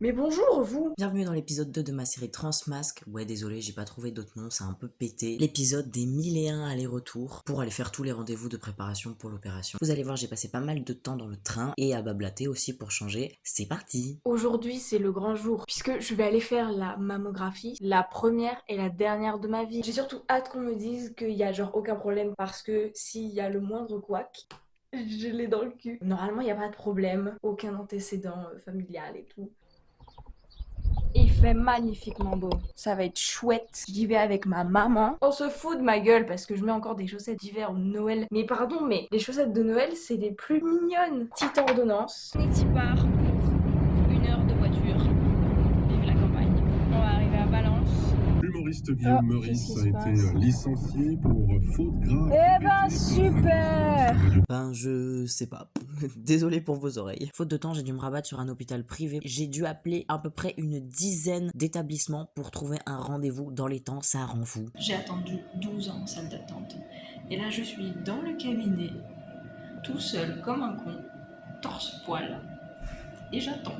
Mais bonjour, vous! Bienvenue dans l'épisode 2 de ma série Transmasque. Ouais, désolé, j'ai pas trouvé d'autre nom, c'est un peu pété. L'épisode des 1001 allers-retours pour aller faire tous les rendez-vous de préparation pour l'opération. Vous allez voir, j'ai passé pas mal de temps dans le train et à bablater aussi pour changer. C'est parti! Aujourd'hui, c'est le grand jour, puisque je vais aller faire la mammographie, la première et la dernière de ma vie. J'ai surtout hâte qu'on me dise qu'il y a genre aucun problème, parce que s'il y a le moindre couac, je l'ai dans le cul. Normalement, il n'y a pas de problème, aucun antécédent familial et tout. Il fait magnifiquement beau. Ça va être chouette. J'y vais avec ma maman. On se fout de ma gueule parce que je mets encore des chaussettes d'hiver de Noël. Mais pardon, mais les chaussettes de Noël, c'est les plus mignonnes. Petite ordonnance. On est y part pour 1 heure de voiture. Vive la campagne. On va arriver à Valence. L'humoriste Guillaume Meurice a été licencié pour faute grave. Eh ben super! Ben je sais pas. Désolé pour vos oreilles. Faute de temps, j'ai dû me rabattre sur un hôpital privé. J'ai dû appeler à peu près une dizaine d'établissements pour trouver un rendez-vous dans les temps. Ça rend fou. J'ai attendu 12 ans en salle d'attente. Et là, je suis dans le cabinet, tout seul comme un con, torse-poil. Et j'attends.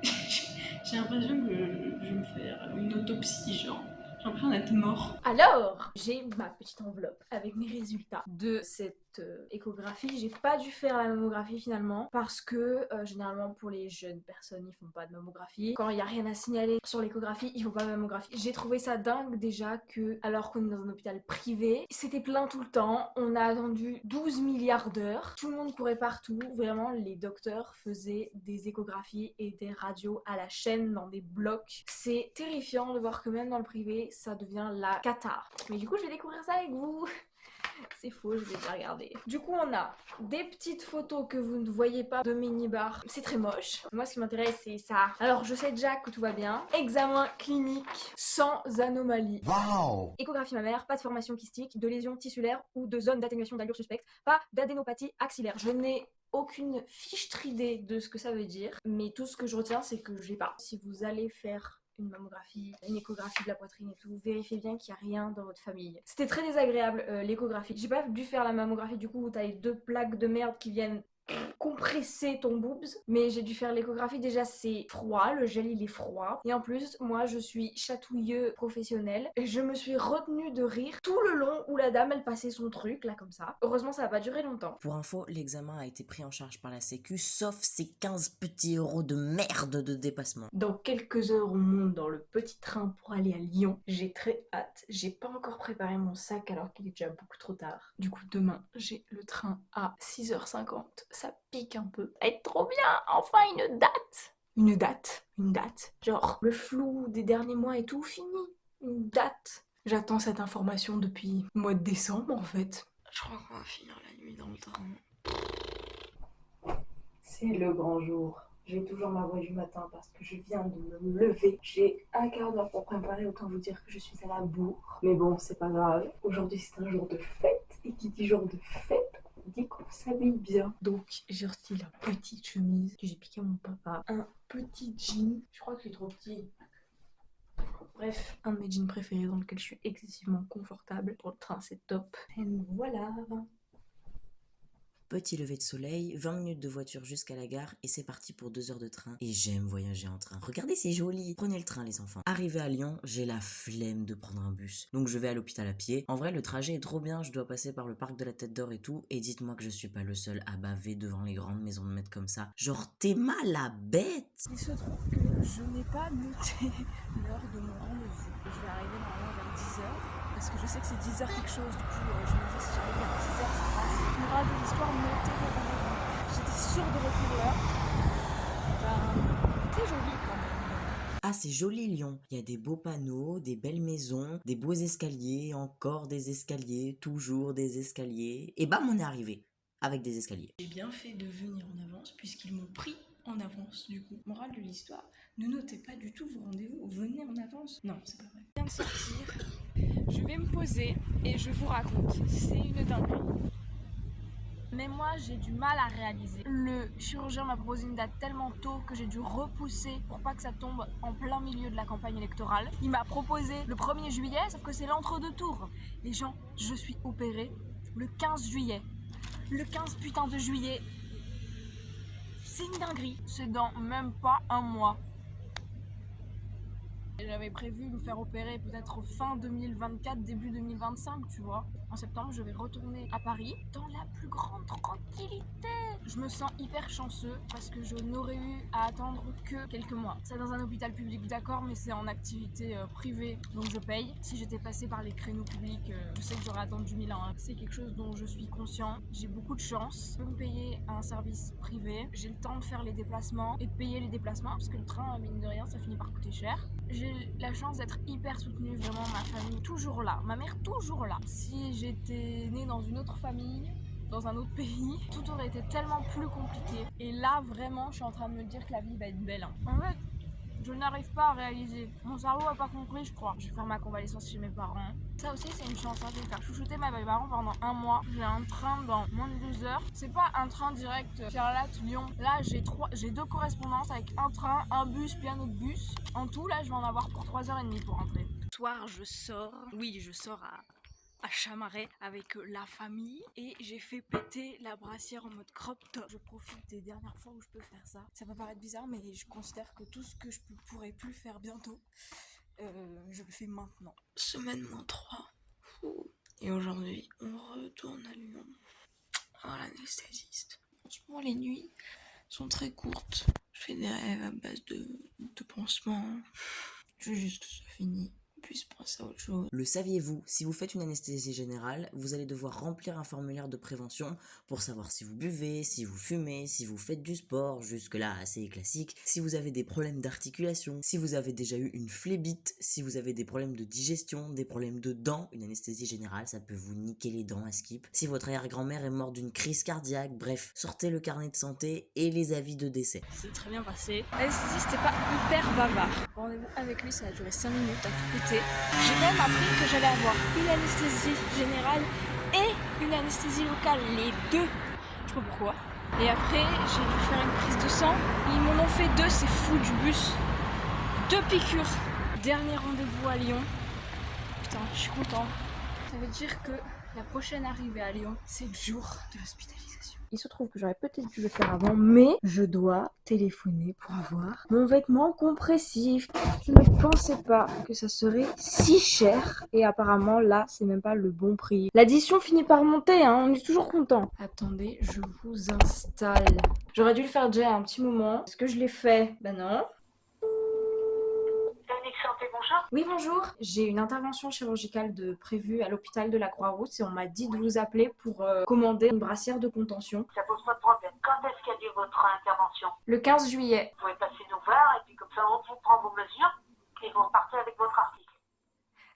J'ai l'impression que je vais me faire une autopsie, genre. J'ai l'impression d'être mort. Alors, j'ai ma petite enveloppe avec mes résultats de cette échographie. J'ai pas dû faire la mammographie finalement parce que généralement pour les jeunes personnes ils font pas de mammographie. Quand il y a rien à signaler sur l'échographie, il faut pas de mammographie. J'ai trouvé ça dingue déjà que alors qu'on est dans un hôpital privé, c'était plein tout le temps. On a attendu 12 milliards d'heures. Tout le monde courait partout. Vraiment, les docteurs faisaient des échographies et des radios à la chaîne dans des blocs. C'est terrifiant de voir que même dans le privé, ça devient la cata. Mais du coup, je vais découvrir ça avec vous. C'est faux, je vais déjà regarder. Du coup, on a des petites photos que vous ne voyez pas de mini-bar. C'est très moche. Moi, ce qui m'intéresse, c'est ça. Alors, je sais déjà que tout va bien. Examen clinique sans anomalie. Wow! Échographie mammaire, pas de formation kystique, de lésions tissulaires ou de zone d'atténuation d'allure suspecte, pas d'adénopathie axillaire. Je n'ai aucune fiche idée de ce que ça veut dire, mais tout ce que je retiens, c'est que j'ai pas. Si vous allez faire une mammographie, une échographie de la poitrine et tout, vérifiez bien qu'il n'y a rien dans votre famille. C'était très désagréable l'échographie. J'ai pas dû faire la mammographie du coup où t'as les 2 plaques de merde qui viennent compresser ton boobs, mais j'ai dû faire l'échographie. Déjà c'est froid, le gel il est froid, et en plus moi je suis chatouilleux professionnel et je me suis retenue de rire tout le long où la dame elle passait son truc là comme ça. Heureusement ça va pas durer longtemps. Pour info, l'examen a été pris en charge par la sécu, sauf ces 15 petits euros de merde de dépassement. Dans quelques heures on monte dans le petit train pour aller à Lyon. J'ai très hâte. J'ai pas encore préparé mon sac alors qu'il est déjà beaucoup trop tard. Du coup demain j'ai le train à 6h50. Ça pique un peu. Ça va être trop bien. Enfin une date. Une date. Genre le flou des derniers mois est tout fini. Une date. J'attends cette information depuis le mois de décembre en fait. Je crois qu'on va finir la nuit dans le train. C'est le grand jour. J'ai toujours ma voix du matin parce que je viens de me lever. J'ai un quart d'heure pour préparer, autant vous dire que je suis à la bourre. Mais bon, c'est pas grave. Aujourd'hui, c'est un jour de fête. Et qui dit jour de fête, on dit qu'on s'habille bien. Donc, j'ai reçu la petite chemise que j'ai piqué à mon papa. Un petit jean. Je crois qu'il est trop petit. Bref, un de mes jeans préférés dans lequel je suis excessivement confortable. Pour le train, c'est top. Et voilà. Petit lever de soleil, 20 minutes de voiture jusqu'à la gare et c'est parti pour 2 heures de train. Et j'aime voyager en train. Regardez, c'est joli. Prenez le train les enfants. Arrivé à Lyon, j'ai la flemme de prendre un bus. Donc je vais à l'hôpital à pied. En vrai, le trajet est trop bien. Je dois passer par le parc de la Tête d'Or et tout. Et dites-moi que je suis pas le seul à baver devant les grandes maisons de maître comme ça. Genre, t'es mal la bête. Il se trouve que je n'ai pas noté l'heure de mon rendez-vous. Je vais arriver normalement vers 10h. Parce que je sais que c'est 10h quelque chose, du coup je me dis si j'arrive vers 10h ça passe. Il y aura de l'histoire notée vos rendez-vous. J'étais sûre de retenir l'heure. C'est joli quand même. Ah, c'est joli Lyon. Il y a des beaux panneaux, des belles maisons, des beaux escaliers, encore des escaliers, toujours des escaliers. Et bam, on est arrivé. Avec des escaliers. J'ai bien fait de venir en avance puisqu'ils m'ont pris en avance du coup. Morale de l'histoire, ne notez pas du tout vos rendez-vous, venez en avance. Non, c'est pas vrai. Je viens de sortir, je vais me poser et je vous raconte. C'est une dinguerie. Mais moi j'ai du mal à réaliser. Le chirurgien m'a proposé une date tellement tôt que j'ai dû repousser pour pas que ça tombe en plein milieu de la campagne électorale. Il m'a proposé le 1er juillet, sauf que c'est l'entre-deux tours. Les gens, je suis opérée le 15 juillet. Le 15 putain de juillet. C'est une dinguerie. C'est dans même pas un mois. J'avais prévu me faire opérer peut-être fin 2024, début 2025, tu vois. En septembre, je vais retourner à Paris dans la plus grande tranquillité. Je me sens hyper chanceux parce que je n'aurais eu à attendre que quelques mois. C'est dans un hôpital public, d'accord, mais c'est en activité privée, donc je paye. Si j'étais passée par les créneaux publics, je sais que j'aurais attendu 1000 ans. Hein. C'est quelque chose dont je suis conscient. J'ai beaucoup de chance. Je peux me payer un service privé. J'ai le temps de faire les déplacements et de payer les déplacements parce que le train, mine de rien, ça finit par coûter cher. J'ai la chance d'être hyper soutenue, vraiment ma famille toujours là, ma mère toujours là. Si j'étais née dans une autre famille, dans un autre pays, tout aurait été tellement plus compliqué. Et là vraiment je suis en train de me dire que la vie va être belle. En fait, je n'arrive pas à réaliser. Mon cerveau n'a pas compris, je crois. Je vais faire ma convalescence chez mes parents. Ça aussi, c'est une chance. Hein. Je vais faire chouchouter mes parents pendant un mois. J'ai un train dans moins de 2 heures. C'est pas un train direct Pierre-Latte-Lyon. Là, j'ai 2 correspondances avec un train, un bus, puis un autre bus. En tout, là, je vais en avoir pour 3h30 pour rentrer. Ce soir, je sors. Oui, je sors à Chamaret avec la famille et j'ai fait péter la brassière en mode crop top. Je profite des dernières fois où je peux faire ça. Ça peut paraître bizarre, mais je considère que tout ce que je pourrais plus faire bientôt, je le fais maintenant. Semaine -3. Et aujourd'hui, on retourne à Lyon. Oh, l'anesthésiste. Franchement, les nuits sont très courtes. Je fais des rêves à base de pansements. Je veux juste que ce soit fini. Puisse penser à autre chose. Le saviez-vous, si vous faites une anesthésie générale, vous allez devoir remplir un formulaire de prévention pour savoir si vous buvez, si vous fumez, si vous faites du sport, jusque-là assez classique, si vous avez des problèmes d'articulation, si vous avez déjà eu une phlébite, si vous avez des problèmes de digestion, des problèmes de dents. Une anesthésie générale, ça peut vous niquer les dents à skip. Si votre arrière-grand-mère est morte d'une crise cardiaque, bref, sortez le carnet de santé et les avis de décès. C'est très bien passé. L'anesthésiste c'était pas hyper bavard. Rendez-vous avec lui, ça a duré 5 minutes à tout péter. J'ai même appris que j'allais avoir une anesthésie générale et une anesthésie locale, les deux. Je sais pas pourquoi. Et après, j'ai dû faire une prise de sang. Ils m'en ont fait 2, c'est fou du bus. 2 piqûres. Dernier rendez-vous à Lyon. Putain, je suis content. Ça veut dire que la prochaine arrivée à Lyon, c'est le jour de l'hospitalisation. Il se trouve que j'aurais peut-être dû le faire avant, mais je dois téléphoner pour avoir mon vêtement compressif. Je ne pensais pas que ça serait si cher. Et apparemment, là, c'est même pas le bon prix. L'addition finit par monter, hein, on est toujours content. Attendez, je vous installe. J'aurais dû le faire déjà un petit moment. Est-ce que je l'ai fait? Ben non. Santé, bonjour. Oui, bonjour. J'ai une intervention chirurgicale prévue à l'hôpital de la Croix-Rousse et on m'a dit de vous appeler pour commander une brassière de contention. Ça pose pas de problème. Quand est-ce qu'il y a lieu votre intervention? Le 15 juillet. Vous pouvez passer nous voir et puis comme ça on vous prend vos mesures et vous repartez avec votre article.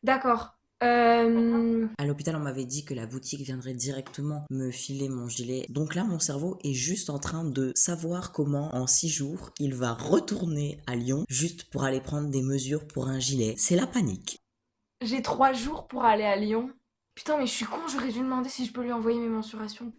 D'accord. À l'hôpital, on m'avait dit que la boutique viendrait directement me filer mon gilet. Donc là, mon cerveau est juste en train de savoir comment, en 6 jours, il va retourner à Lyon juste pour aller prendre des mesures pour un gilet. C'est la panique. J'ai 3 jours pour aller à Lyon. Putain, mais je suis con, j'aurais dû demander si je peux lui envoyer mes mensurations.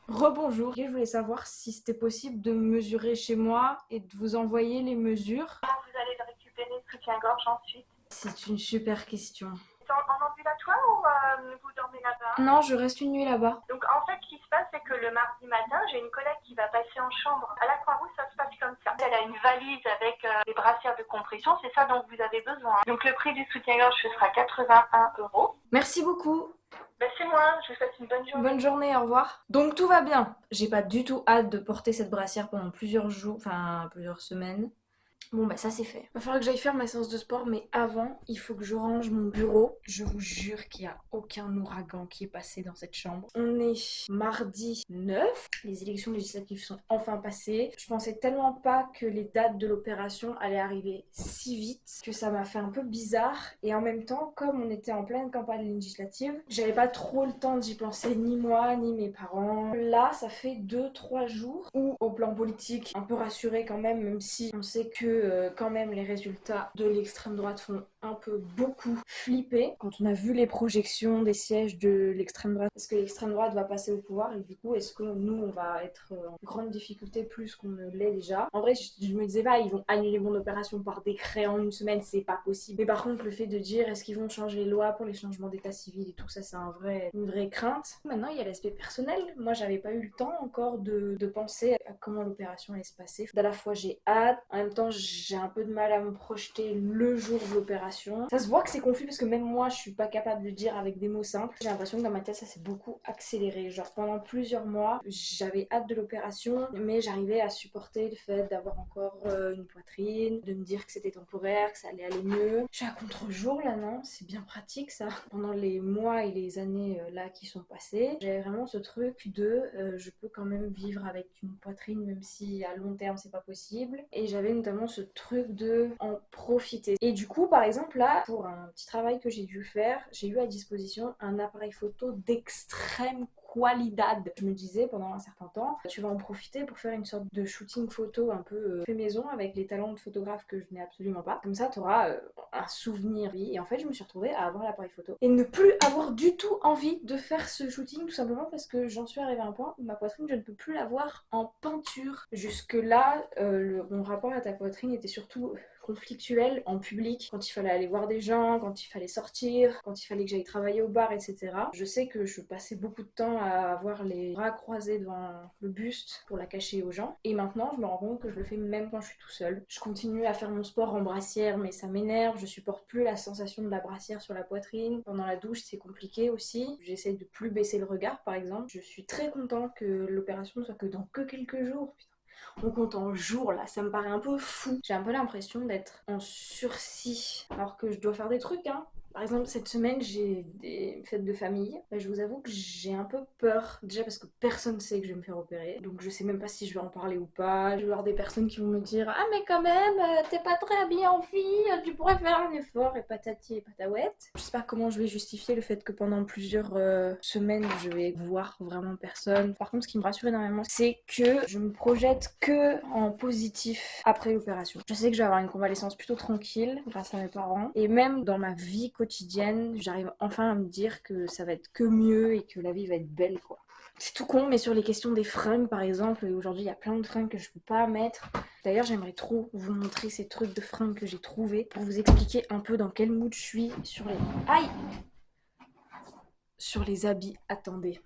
Rebonjour. Je voulais savoir si c'était possible de me mesurer chez moi et de vous envoyer les mesures. Comment vous allez le récupérer, le soutien-gorge ensuite? C'est une super question. En ambulatoire ou vous dormez là-bas? Non, je reste une nuit là-bas. Donc en fait, ce qui se passe, c'est que le mardi matin, j'ai une collègue qui va passer en chambre. À la Croix-Rousse, ça se passe comme ça. Elle a une valise avec des brassières de compression, c'est ça dont vous avez besoin. Donc le prix du soutien-gorge, ce sera 81 €. Merci beaucoup. Ben, c'est moi, je vous souhaite une bonne journée. Bonne journée, au revoir. Donc tout va bien. J'ai pas du tout hâte de porter cette brassière pendant plusieurs jours, enfin plusieurs semaines. Bon bah ça c'est fait. Va falloir que j'aille faire ma séance de sport, mais avant, il faut que je range mon bureau. Je vous jure qu'il n'y a aucun ouragan qui est passé dans cette chambre. On est mardi 9. Les élections législatives sont enfin passées. Je pensais tellement pas que les dates de l'opération allaient arriver si vite que ça m'a fait un peu bizarre. Et en même temps, comme on était en pleine campagne législative, j'avais pas trop le temps d'y penser, ni moi, ni mes parents. Là, ça fait 2-3 jours où, au plan politique, un peu rassuré quand même si on sait que quand même les résultats de l'extrême droite font un peu beaucoup flippé quand on a vu les projections des sièges de l'extrême droite. Est-ce que l'extrême droite va passer au pouvoir et du coup est-ce que nous on va être en grande difficulté plus qu'on ne l'est déjà? En vrai je me disais pas ils vont annuler mon opération par décret en une semaine, c'est pas possible. Mais par contre le fait de dire est-ce qu'ils vont changer les lois pour les changements d'état civil et tout ça, c'est une vraie crainte. Maintenant il y a l'aspect personnel. Moi j'avais pas eu le temps encore de penser à comment l'opération allait se passer. D'à la fois j'ai hâte, en même temps j'ai un peu de mal à me projeter le jour de l'opération. Ça se voit que c'est confus parce que même moi je suis pas capable de le dire avec des mots simples. J'ai l'impression que dans ma tête ça s'est beaucoup accéléré. Genre pendant plusieurs mois j'avais hâte de l'opération mais j'arrivais à supporter le fait d'avoir encore une poitrine, de me dire que c'était temporaire, que ça allait aller mieux. Je suis à contre-jour là, non? C'est bien pratique ça. Pendant les mois et les années là qui sont passées, j'avais vraiment ce truc de je peux quand même vivre avec une poitrine même si à long terme c'est pas possible. Et j'avais notamment ce truc de en profiter. Et du coup par exemple là, pour un petit travail que j'ai dû faire, j'ai eu à disposition un appareil photo d'extrême qualidad. Je me disais pendant un certain temps, tu vas en profiter pour faire une sorte de shooting photo un peu fait maison avec les talents de photographe que je n'ai absolument pas. Comme ça, tu auras un souvenir. Et en fait, je me suis retrouvée à avoir l'appareil photo et ne plus avoir du tout envie de faire ce shooting, tout simplement parce que j'en suis arrivée à un point où ma poitrine, je ne peux plus la voir en peinture. Jusque-là, mon rapport à ta poitrine était surtout conflictuel en public, quand il fallait aller voir des gens, quand il fallait sortir, quand il fallait que j'aille travailler au bar, etc. Je sais que je passais beaucoup de temps à avoir les bras croisés devant le buste pour la cacher aux gens. Et maintenant, je me rends compte que je le fais même quand je suis tout seul. Je continue à faire mon sport en brassière, mais ça m'énerve. Je supporte plus la sensation de la brassière sur la poitrine. Pendant la douche, c'est compliqué aussi. J'essaie de plus baisser le regard, par exemple. Je suis très contente que l'opération ne soit que dans que quelques jours. Putain. On compte en jours là, ça me paraît un peu fou. J'ai un peu l'impression d'être en sursis alors que je dois faire des trucs hein. Par exemple, cette semaine, j'ai des fêtes de famille. Je vous avoue que j'ai un peu peur. Déjà parce que personne ne sait que je vais me faire opérer. Donc je sais même pas si je vais en parler ou pas. Je vais avoir des personnes qui vont me dire « Ah mais quand même, t'es pas très habillée en fille, tu pourrais faire un effort. » Et patati et patawette. Je sais pas comment je vais justifier le fait que pendant plusieurs semaines, je vais voir vraiment personne. Par contre, ce qui me rassure énormément, c'est que je me projette que en positif après l'opération. Je sais que je vais avoir une convalescence plutôt tranquille grâce à mes parents. Et même dans ma vie quotidienne, j'arrive enfin à me dire que ça va être que mieux et que la vie va être belle quoi. C'est tout con, mais sur les questions des fringues par exemple, aujourd'hui il y a plein de fringues que je peux pas mettre. D'ailleurs j'aimerais trop vous montrer ces trucs de fringues que j'ai trouvés pour vous expliquer un peu dans quel mood je suis sur les... Aïe! Sur les habits. Attendez.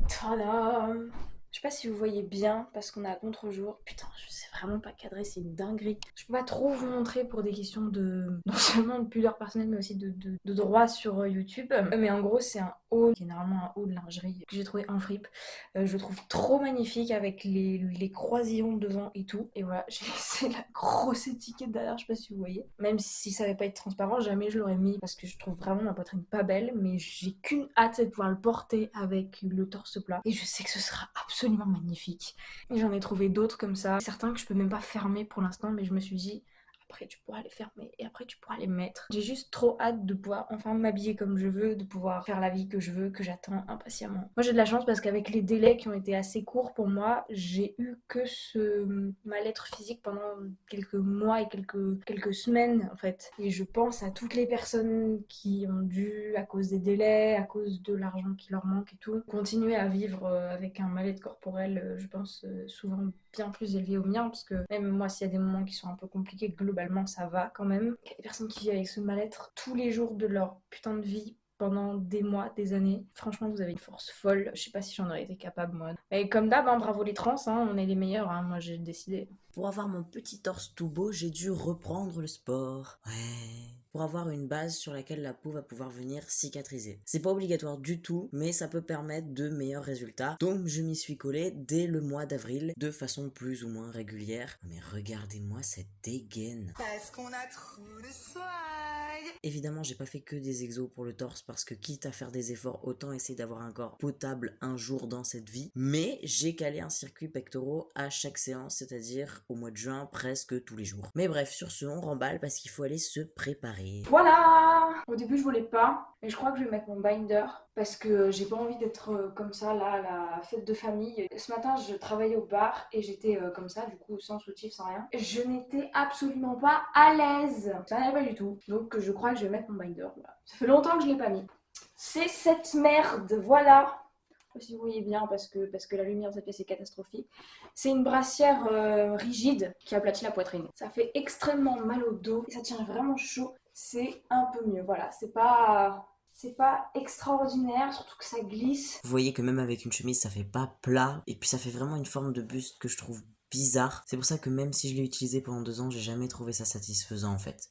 Tadam! Je sais pas si vous voyez bien parce qu'on est à contre-jour. Putain, je sais vraiment pas cadrer, c'est une dinguerie. Je peux pas trop vous montrer pour des questions de non seulement de pudeur personnelle mais aussi de droit sur YouTube. Mais en gros, c'est un haut, qui est normalement un haut de lingerie que j'ai trouvé en fripe. Je le trouve trop magnifique avec les croisillons devant et tout. Et voilà, j'ai laissé la grosse étiquette derrière, je sais pas si vous voyez. Même si ça va pas être transparent, jamais je l'aurais mis parce que je trouve vraiment ma poitrine pas belle. Mais j'ai qu'une hâte, c'est de pouvoir le porter avec le torse plat. Et je sais que ce sera absolument magnifique. Et j'en ai trouvé d'autres comme ça. Certains que je peux même pas fermer pour l'instant, mais je me suis dit... Après tu pourras les fermer et après tu pourras les mettre. J'ai juste trop hâte de pouvoir enfin m'habiller comme je veux, de pouvoir faire la vie que je veux, que j'attends impatiemment. Moi j'ai de la chance parce qu'avec les délais qui ont été assez courts pour moi, j'ai eu que ce mal-être physique pendant quelques mois et quelques semaines en fait. Et je pense à toutes les personnes qui ont dû, à cause des délais, à cause de l'argent qui leur manque et tout, continuer à vivre avec un mal-être corporel, je pense souvent bien plus élevé au mien, parce que même moi s'il y a des moments qui sont un peu compliqués, globalement ça va quand même. Il y a des personnes qui vivent avec ce mal-être tous les jours de leur putain de vie pendant des mois, des années. Franchement, vous avez une force folle. Je sais pas si j'en aurais été capable, moi. Et comme d'hab, hein, bravo les trans, hein, on est les meilleurs, hein, moi j'ai décidé. Pour avoir mon petit torse tout beau, j'ai dû reprendre le sport. Ouais. Pour avoir une base sur laquelle la peau va pouvoir venir cicatriser. C'est pas obligatoire du tout, mais ça peut permettre de meilleurs résultats. Donc je m'y suis collé dès le mois d'avril, de façon plus ou moins régulière. Mais regardez-moi cette dégaine. Parce qu'on a trop de swag. Évidemment, j'ai pas fait que des exos pour le torse parce que quitte à faire des efforts, autant essayer d'avoir un corps potable un jour dans cette vie. Mais j'ai calé un circuit pectoraux à chaque séance, c'est-à-dire au mois de juin presque tous les jours. Mais bref, sur ce, on remballe parce qu'il faut aller se préparer. carré. Voilà. Au début je voulais pas, mais je crois que je vais mettre mon binder parce que j'ai pas envie d'être comme ça là à la fête de famille. Ce matin je travaillais au bar et j'étais comme ça, du coup sans soutif, sans rien. Je n'étais absolument pas à l'aise. Ça n'allait pas du tout. Donc je crois que je vais mettre mon binder. Voilà. Ça fait longtemps que je l'ai pas mis. C'est cette merde, voilà. Je sais pas si vous voyez bien parce que la lumière de cette pièce est catastrophique. C'est une brassière rigide qui aplatit la poitrine. Ça fait extrêmement mal au dos et ça tient vraiment chaud. C'est un peu mieux, voilà. C'est pas extraordinaire, surtout que ça glisse. Vous voyez que même avec une chemise, ça fait pas plat. Et puis ça fait vraiment une forme de buste que je trouve bizarre. C'est pour ça que même si je l'ai utilisé pendant 2 ans, j'ai jamais trouvé ça satisfaisant en fait.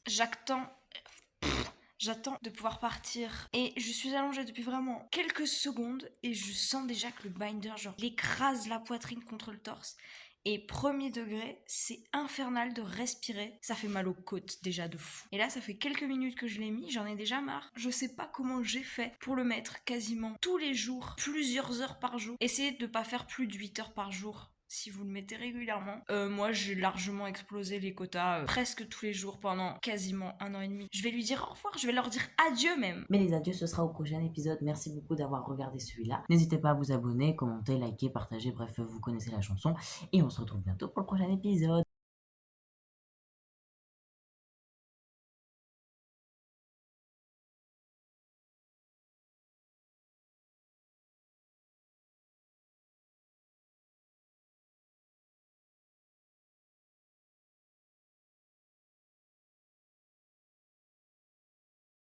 J'attends de pouvoir partir et je suis allongée depuis vraiment quelques secondes et je sens déjà que le binder, genre, il écrase la poitrine contre le torse. Et premier degré, c'est infernal de respirer. Ça fait mal aux côtes déjà de fou. Et là, ça fait quelques minutes que je l'ai mis, j'en ai déjà marre. Je sais pas comment j'ai fait pour le mettre quasiment tous les jours, plusieurs heures par jour. Essayez de pas faire plus de 8 heures par jour. Si vous le mettez régulièrement. Moi, j'ai largement explosé les quotas presque tous les jours pendant quasiment 1 an et demi. Je vais lui dire au revoir, je vais leur dire adieu même. Mais les adieux, ce sera au prochain épisode. Merci beaucoup d'avoir regardé celui-là. N'hésitez pas à vous abonner, commenter, liker, partager, bref, vous connaissez la chanson. Et on se retrouve bientôt pour le prochain épisode.